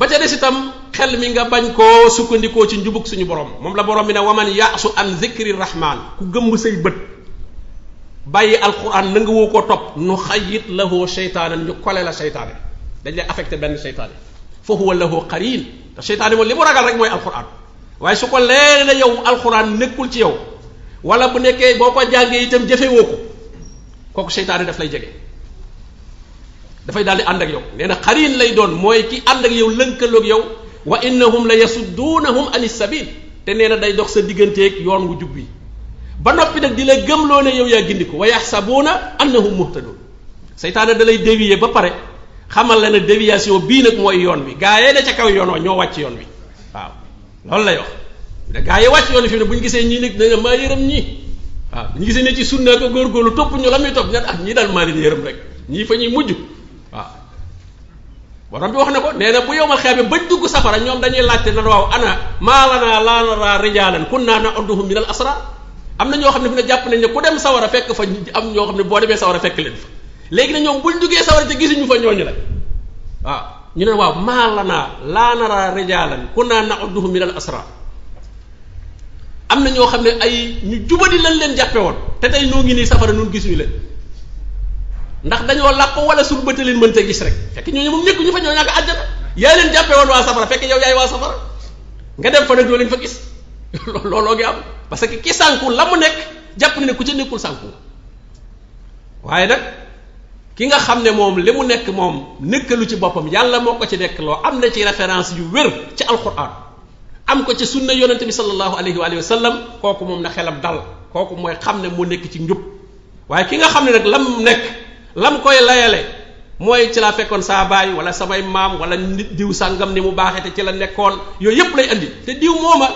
ba ca des itam xel mi nga bañ koo sukkandikoo ci njubug suñu borom moom la borom bi ne waman yaasu an zikri rahman ku gëmm say bët bàyyi alquran na nga woo ko topp nu xayit lahu seytaanan ñu kole la seytaane dañ lay affecté benn seytaane fa huwa lahu qarin te seytaane moom li mu ragal rek mooy alquran waaye su ko leer na yow alquran nekkul ci yow wala bu nekkee boo ko jàngee itam jëfewoo ko kooku seytaane daf lay jege dafay daal di ànd ak yow nee na xarin lay doon mooy ki ànd ak yow lënkaloog yow wa innahum la yasudduunahum anis sabil te nee na day dox sa digganteeg yoon wu jub bi ba noppi nag di la gëmloo ne yow yaa gindiku wa yaxsabuuna annahum muhtadun seytaane da lay dévier ba pare xamal la ne déviation bii nag mooy yoon wi gaa yee da ca kaw yoon wa ñoo wàcc yoon wi waaw loolu lay wax da gaa yi wàcc yoon wi fi ne bu ñu gisee ñii nag da nga maa yërëm ñii waaw bu ñu gisee ne ci sunna ko góorgóorlu topp ñu la muy topp ñan ah ñii daal maa leen yërëm rek ñii fa ñuy mujj waaw borom bi wax na ko nee na bu yowmal xiyaama bañ dugg safara ñoom dañuy laajte nan waaw ana maa lanaa laa naraa rijaalan kunnaa na'udduhum min al asrar am na ñoo xam ne fi ne jàpp nañ ne ku dem sawara fekk fa am ñoo xam ne boo demee sawara fekk leen fa léegi na ñoom buñ duggee sawara te gisuñu fa ñooñu la waaw ñu ne waaw maa lanaa laa naraa rijaalan kunnaa na'udduhum min al asrar am na ñoo xam ne ay ñu jubadi lañ leen jàppe woon te tey noo ngi nii safara nun gisuñu leen ndax dañoo làq wala suñu bëtt leen mënta gis rek fekk ñooñu moom nekk ñu fa ñoo ñàkk àjjana yaa leen jàppe woon waa safara fekk yow yaay waa safara nga dem fa nag doo leen fa gis looloo ngi am parce que ki sànku la mu nekk jàpp ne ku ca nekkul sànku waaye nag ki nga xam ne moom li mu nekk moom nekkalu ci boppam yàlla moo ko ci nekk loo am na ci référence yu wér ci alquran am ko ci sunna yonente bi sallallahu alayhi wa sallam kooku moom na xelam dal kooku mooy xam ne mu nekk ci njub waaye ki nga xam ne nag lam nekk lam koy layale mooy ci laa fekkoon saa baay wala samay maam wala nit diw sàngam ni mu baaxee te ci la nekkoon yooyu yépp lay andi te diw mooma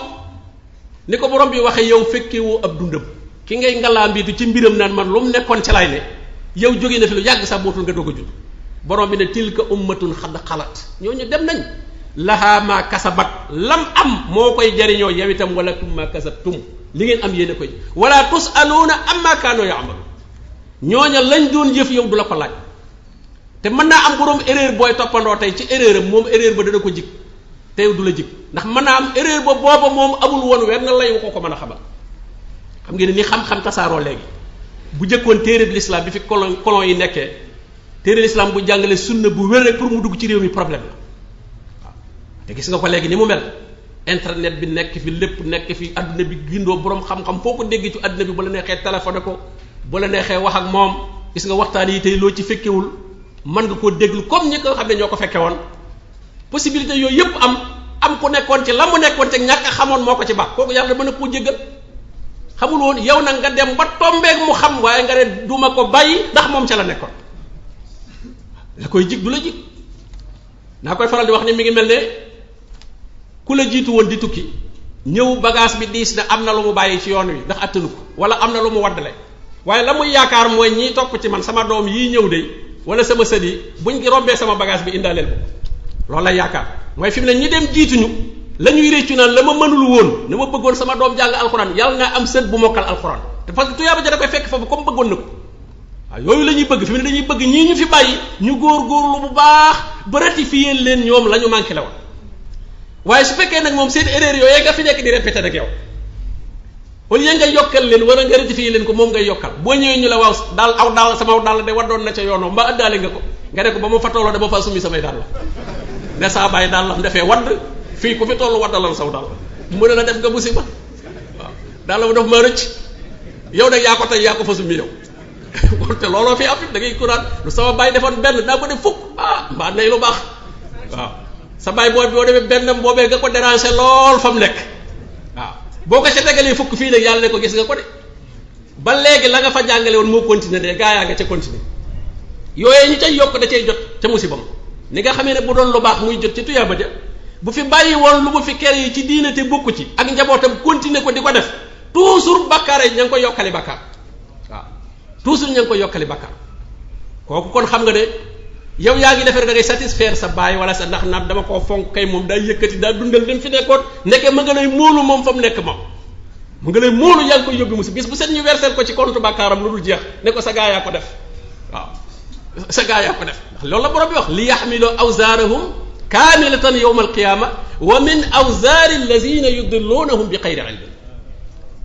ni ko borom bi waxee yow fekkewoo ab dundam ki ngay ngalaa mbiitu ci mbiram naan man lu mu nekkoon ci lay ne yow jógee na fi lu yàgg sax bootul nga doog a judd borom bi ne tilka ummatun xad xalat ñooñu dem nañ lahaa ma kasabat lam am moo koy jariñoo yow itam wala tum ma kasabtum li ngeen am yéen a koy wala tusaluuna amma kaanoo yaamalu ñooña lañ doon jëf yow du la ko laaj te mën naa am borom erreur booy toppandoo tey ci erreur am moom erreur ba dana ko jig te yow du la jig ndax mën naa am erreur ba booba moom amul woon weer na layu ko mën a xamal xam ngeen ni xam-xam tasaaroo léegi bu jëkkoon téere bi l'islam bi fi colon yi nekkee téere l'islam bu jàngale sunna bu wér rek pour mu dugg ci réew mi problème la waaw te gis nga ko léegi ni mu mel internet bi nekk fi lépp nekk fi adduna bi gindoo borom xam-xam foo ko dégg ci adduna bi bu la neexee téléphoné ko bu la neexee wax ak moom gis nga waxtaan yi tey loo ci fekkewul mën nga koo déglu comme ñi ko xam ne ñoo ko fekke woon possibilité yooyu yëpp am ku nekkoon ci la mu nekkoon te ñàkk a xamoon moo ko ci baax kooku yàlla mën na koo jéggal xamul woon yow nag nga dem ba tombeeg mu xam waaye nga ne duma ko bàyyi ndax moom ca la nekkoon la koy jig du la jig naa koy faral di wax ni mi ngi mel ne ku la jiitu woon di tukki ñëw bagage bi diis na am na lu mu bàyyi ci yoon wi ndax attanu ko wala am na lu mu waddale waaye la muy yaakaar mooy ñiy topp ci man sama doom yii ñëw de wala sama sët yi buñ rombee sama bagage bi indaaleel ko loolu lay yaakaar mooy fi mu ne ñi dem jiituñu la ñuy réccu naan la ma mënul woon na ma bëggoon sama doom jàng alxuraan yàlla naa am sët bu mokkal alxuraan te parce que tuyaaba ja da koy fekk foofu comme bëggoon na ko waaw yooyu la ñuy bëgg fi mu ne dañuy bëgg ñii ñu fi bàyyi ñu góor-góorlu bu baax ba ratifier leen ñoom la ñu manqué la woon waaye su fekkee nag moom seen erreur yooyu nga fi nekk di répété rek yow au lieu nga yokkal leen wala nga ratifier leen ko moom ngay yokkal boo ñëwee ñu la waaw daal aw daal sama aw daal de waddoon na ca yoonoo mbaa ëddaale nga ko nga ne ko ba ma fa tolloo dama fa summi samay daal la ne saa bàyyi daal la defee wadd fii ku fi toll waddalal saw daal mu ne la def nga musiba waaw daal la mu def ma rëcc yow nag yaa ko tey yaa ko fa summi yow te looloo fi am da ngay kuraan lu sama bàyyi defoon benn daa ko def fukk mbaa nay lu baax waaw sa bàyyi boo demee benn boobee nga ko déranger lool fa mu nekk waaw boo ko ca tegalee fukk fii nag yàlla ne ko gis nga ko de ba léegi la nga fa jàngale woon moo continuer de gaa yaa nga ca continuer yooyee ñu cay yokk da cay jot ca musibam ni nga xamee ne bu doon lu baax muy jot ci tuyaaba ja bu fi bàyyi woon lu mu fi kere yi ci diine te bokku ci ak njabootam continuer ko di ko def toujours bakkaar yi ña ngi koy yokkali bakkaar waaw toujours ña ngi koy yokkali bakkaar kooku kon xam nga ne yow yaa ngi defee da ngay satisfaire sa baay wala sa ndax naat dama koo fonk kay moom daa yëkkati daa dundal dem fi nekkoon nekke ma nga lay móolu moom fa mu nekk moom mu nga lay móolu yaa ngi koy yóbbi musi bis bu set ñu versel ko ci compte bakkaaram lu dul jeex ne ko sa gaa yaa ko def waaw sa gaa yaa ko def ndax loolu la borom bi wax li yaxmiloo awzaarahum kaamilatan yawma alqiyama wa min awzaari allazina yudillunahum bi xayri ilmin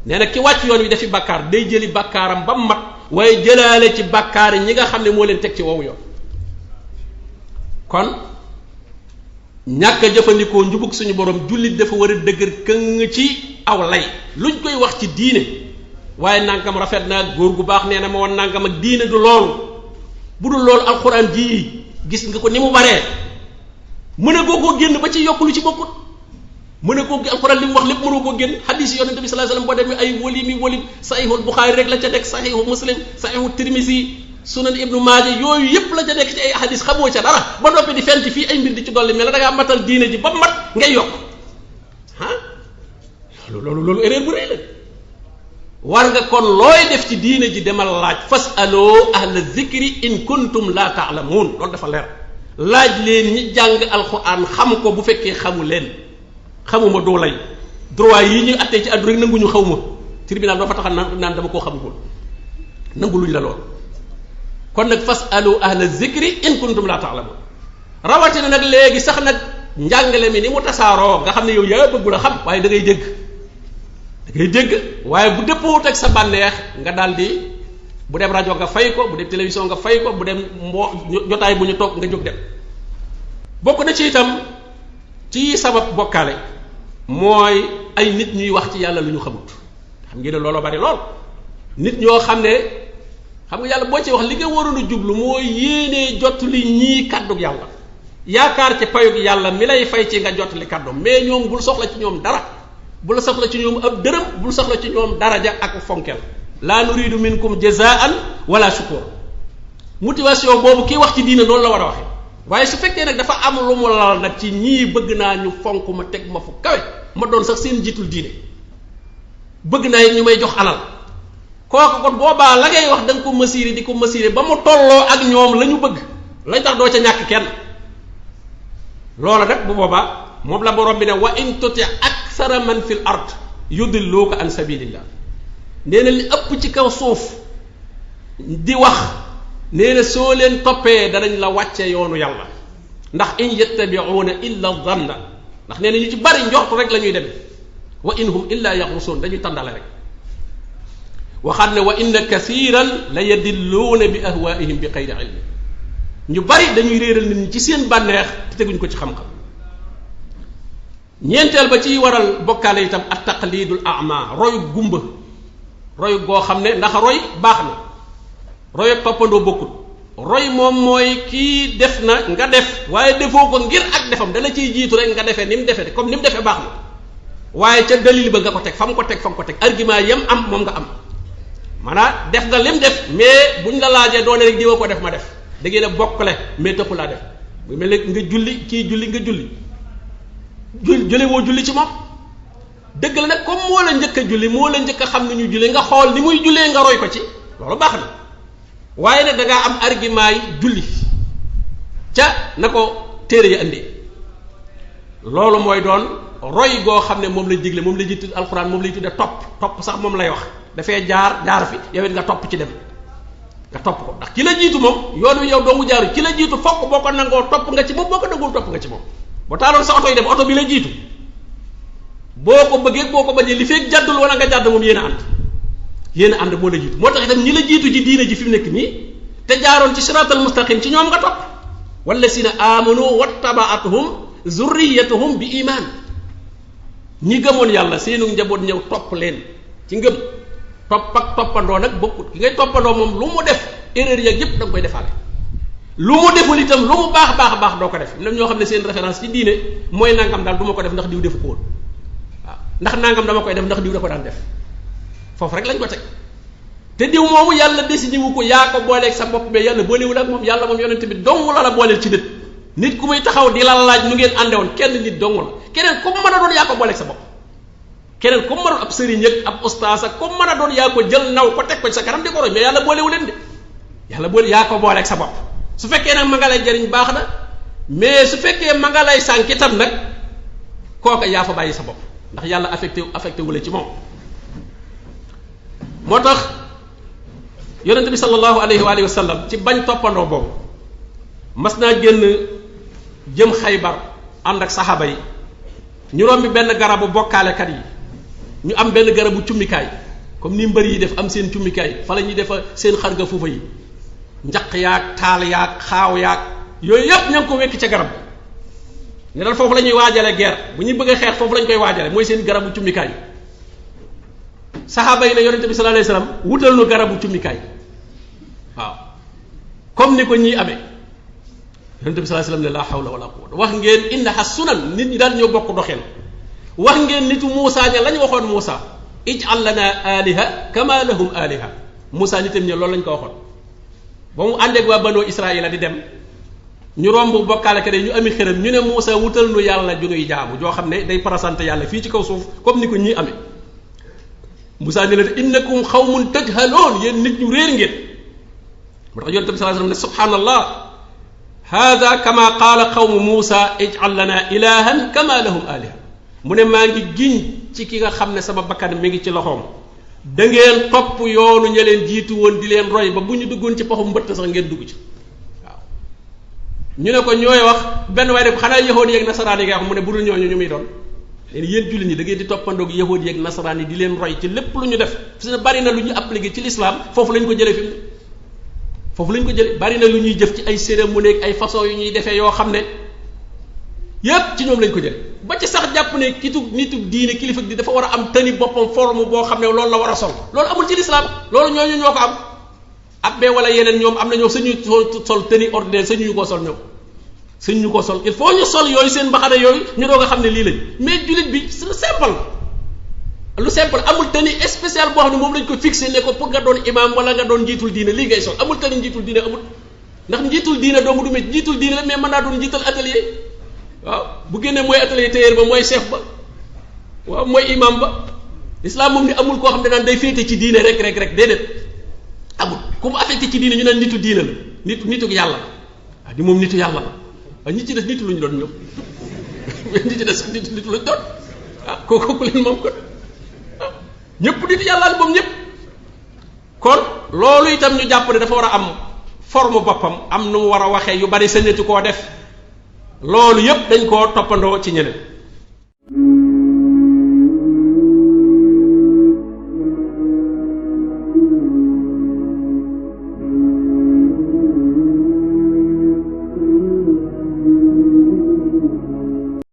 nee na ki wàcc yoon wi dafi bàkkaar day jëli bàkkaaram ba mat waaye jëlaale ci bàkkaar yi ñi nga xam ne moo leen teg ci wowu yoon kon ñàkk a jëfandikoo njubug suñu borom jullit dafa war a dëgër këng ci aw lay luñ koy wax ci diine waaye nangam rafet na góor gu baax nee na ma woon nangam ak diine du loolu bu dul loolu alxuraan ji gis nga ko ni mu baree mën a koo génn ba ci yokk lu ci bokkut mën a koo alxuraan li mu wax lépp mënoo koo génn xadiis yi yonente bi sallallahu alayhi wasallam boo demee ay walim saxiixul buxaari rek la ca nekk saxiixu muslim saxiixu tirmisi sunan ibnu maaja yooyu yépp la ca nekk ci ay xadiis xamoo ca dara ba noppi di fent fii ay mbir di ci dolli mel da ngaa matal diine ji ba mat ngay yokk ah loolu erreur bu rëy la war nga kon looy def ci diine ji demal laaj fasaloo ahla zikri in kuntum la taalamuun loolu dafa leer laaj leen ñi jàng alxuraan xam ko bu fekkee xamu leen xamuma doo lay droit yi ñuy attee ci àdduna rek nanguñu xaw ma tribunal doo fa taxal naan dama koo xamugul nangu luñ la lool kon nag fasalu ahla zikri in kuntum la taalamuun rawatina nag léegi sax nag njàngale mi ni mu tasaaroo nga xam ne yow yaa bëggul a xam waaye da ngay dégg waaye bu dëppoowut ak sa bànneex nga daal di bu dem rajo nga fay ko bu dem télévision nga fay ko bu dem jotaay bu ñu toog nga jóg dem bokk na ci itam ci sabab bokkaale mooy ay nit ñuy wax ci yàlla lu ñu xamut xam ngeen ne looloo bari lool nit ñoo xam ne xam nga yàlla boo ci wax li nga waroon a jublu mooy yéenee jottali ñii kàddug yàlla yaakaar ci payug yàlla mi lay fay ci nga jottali kàddoom mais ñoom bul soxla ci ñoom dara bul soxla ci ñoom ab dërëm bul soxla ci ñoom daraja ak fonkel laa nuridu minkum jazaan wala shukur motivation boobu kii wax ci diina noonu la war a waxe waaye su fekkee nag dafa am lu mu lal nag ci ñii bëgg naa ñu fonk ma teg ma fu kawe ma doon sax seen jiitul diine bëgg naa it ñu may jox alal kooku kon boobaa la ngay wax da nga ko masiré di ko masiré ba mu tolloo ak ñoom la ñu bëgg lañ tax doo ca ñàkk kenn loola nag bu boobaa moom la borom bi ne wa in tuti aksara man fil ard yudilluka an sabilillah nee na li ëpp ci kaw suuf di wax nee na soo leen toppee danañ la wàcce yoonu yàlla ndax in yattabi'una illa dhanna ndax nee na ñu ci bari njortu rek la ñuy demee wa in hum illa yaxrusun dañuy tàndale rek waxaat ne wa inna kathiran la yadilluuna bi ahwaihim bi xayri ilmi ñu bari dañuy réeral nit ñi ci seen bànneex te teguñ ko ci xam-xam ñeenteel ba ci waral bokkaale itam at taqlidul a'ma royu gumba royu goo xam ne ndax roy baax na roy ak toppandoo bokkut roy moom mooy kii def na nga def waaye defoo ko ngir ak defam dala ciy jiitu rek nga defee ni mu defee comme ni mu defee baax na waaye ca dalil ba nga ko teg fa mu ko teg argument yam am moom nga am maanaam def nga lim def mais buñ la laajee doone rek diwa ko def ma def da ngeen a bokkale mais taxu laa def bu mel ne nga julli kii julli nga julli julli woo julli ci moom dëgg la nag comme moo la njëkk a julli moo la njëkk a xam ni ñu julli nga xool ni muy jullee nga roy ko ci loolu baax na waaye nag da ngaa am argument yi julli ca na ko téere yi andi loolu mooy doon roy goo xam ne moom la digle moom la jiitu alxuraan moom lay tudde topp sax moom lay wax dafay jaar fi yow it nga topp ci dem nga topp ko ndax ki la jiitu moom yoon wi yow doomu jaaru ki la jiitu fokk boo ko nangoo topp nga ci moom boo ko nangoo topp nga ci moom boo taaloon sa oto yi dem oto bi la jiitu boo ko bëggee boo ko bañee li fekk jàddul wala nga jàdd moom yéen a ànd moo la jiitu moo tax itam ñi la jiitu ci diine ji fi mu nekk nii te jaaroon ci siratal mustaqim ci ñoom nga topp wallasina amanu wattabaatuhum zurriyatuhum bi iman ñi gëmoon yàlla seenu njaboot ñëw topp leen ci ngëm topp ak toppandoo nag bokkut ki ngay toppandoo moom lu mu def erreur ya yëpp da nga koy defaale lu mu deful itam lu mu baax doo ko def lam ñoo xam ne seen référence ci diine mooy nangam daal du ma ko def ndax diw defu ko woon waaw ndax nangam dama koy def ndax diw da ko daan def foofu rek lañ ko teg te diw moomu yàlla décidé wu ko yaa ko booleeg sa bopp mais yàlla boolewul ak moom yàlla moom yonent bi dong la booleel ci nit ku muy taxaw di la laaj nu ngeen àndewoon kenn nit dong la keneen comme mën a doon yaa ko booleeg sa bopp keneen comme mën a doon ab sëriñ ak ab ustaas ak comme mën a doon yaa ko jël naw ko teg ko ci sa kanam di ko roy mais yàlla boolewu leen de yàlla boole yaa ko booleeg sa bopp su fekkee nag ma nga lay jariñ baax na mais su fekkee ma nga lay sànk itam nag kooka yaa fa bàyyi sa bopp ndax yàlla affecté wula ci moom moo tax yonente bi sallallahu alayhi wa sallam ci bañ toppandoo boobu mas naa génn jëm Xaybar ànd ak saxaaba yi ñu rombi benn garabu bokkaalekat yi ñu am benn garabu cummikaay comme ni mbër yi def am seen cummikaay fa la ñuy defa seen xarga fuufa yi njaq yaag taal yaag xaaw yaag yooyu yëpp ña ngi ko wekk ca garab ne dal foofu la ñuy waajale guerre bu ñuy bëgg a xeex foofu lañ koy waajale mooy seen garabu cummikaay saxaaba yi ne yonente bi sallallahu alayhi wasallam wutal nu garabu cummikaay waaw comme ni ko ñii amee yonente bi sallallahu alayhi wasallam ne la hawla wala quwwata wax ngeen innaha sunan nit ñi daal ñoo bokk doxeel wax ngeen nitu Muusa ña lañ waxoon Muusa ij'al lana aliha kama lahum aliha Muusa nitam ña loolu lañ ko waxoon ba mu àndeeg waa banu Israila di dem ñu romb bokkaale ka de ñu ami xërëm ñu ne Muusa wutal nu yàlla ju nuy jaamu joo xam ne day parasante yàlla fii ci kaw suuf comme ni ko ñii amee Muusa ne leen innakum xawmun tajhaloon yéen nit ñu réer ngeen moo tax yonente bi sallallahu alayhi wasallam ne subhanallah hada kama qaala qawmu Muusa ij'al lana ilahan kama lahum aliha mu ne maa ngi giñ ci ki nga xam ne sama bakkan mi ngi ci loxoom da ngeen topp yoonu ña leen jiitu woon di leen roy ba bu ñu duggoon ci paxum mbëtt sax ngeen dugg ci waaw ñu ne ko ñooy wax benn waaye de xanaa yahood yeeg nasaraan yi nga wax mu ne bu dul ñooñu ñu muy doon leen yéen jullit ñi da ngeen di toppandoog yahood yeeg nasaraan yi di leen roy ci lépp lu ñu def fi ne bari na lu ñu appliqué ci l'islam foofu lañ ko jëlee fi mu ne foofu lañ ko jëlee bari na lu ñuy jëf ci ay cérémonie ak ay façon yu ñuy defee yoo xam ne yépp ci ñoom lañ ko jël ba ci sax jàpp ne nitu diine kilifa di dafa war a am tani boppam forme boo xam ne loolu la war a sol loolu amul ci lislaam loolu ñooñu ñoo ko am abbee wala yeneen ñoom am na ñoom sañu sol tani ordinaire sañu ñu koo sol ñoom sañu ñu koo sol il faut ñu sol yooyu seen mbaxane yooyu ñu doog a xam ne lii lañ mais jullit bi c'est lu simple amul tani spécial boo xam ne moom lañ ko fixé ne ko pour nga doon imam wala nga doon njiitul diine lii ngay sol amul tani njiitul diine amul ndax njiitul diine doomu du métti njiitul diine la mais mën naa doon njiital atelier waaw bu génnee mooy atelier tailleur ba mooy chef ba waaw mooy imam ba l'islam moom ni amul koo xam ne naan day féete ci diine rek déedéet amul ku mu affecté ci diine ñu naan nitu diine la nitu yàlla la waaw di moom nitu yàlla la waaye ñi ci des nitu lu ñu doon ñoom ñi ci des nitu lu ñu doon ah kooku leen moom kon ah ñëpp nitu yàlla la moom ñëpp kon loolu itam ñu jàpp ne dafa war a am forme boppam am nu mu war a waxee yu bari sañatu koo def loolu yépp dañ koo toppandoo ci ñeneen